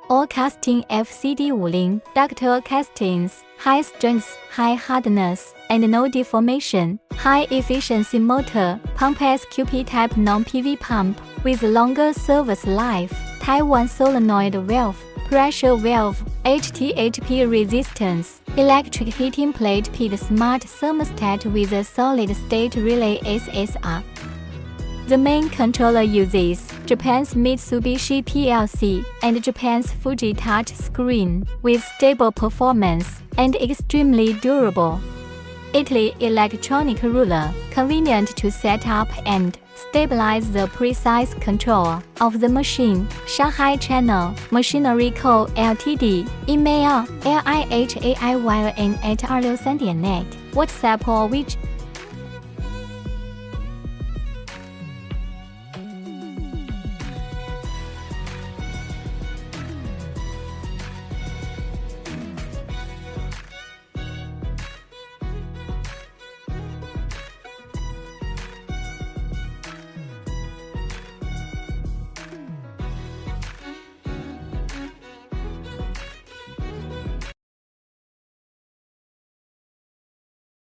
all casting FCD50 ductile castings, high strength, high hardness, and no deformation, high efficiency motor, pump SQP type non-PV pump, with longer service life, Taiwan solenoid valve, pressure valve, HTHP resistance, electric heating plate PID smart thermostat with a solid-state relay SSR. The main controller uses Japan's Mitsubishi PLC and Japan's Fuji touch screen, with stable performance and extremely durable. Italy electronic ruler, convenient to set up and stabilize the precise control of the machine. Shanghai Chanho Machinery Co. Ltd. Email LIHAIYAN@263.net. WhatsApp or which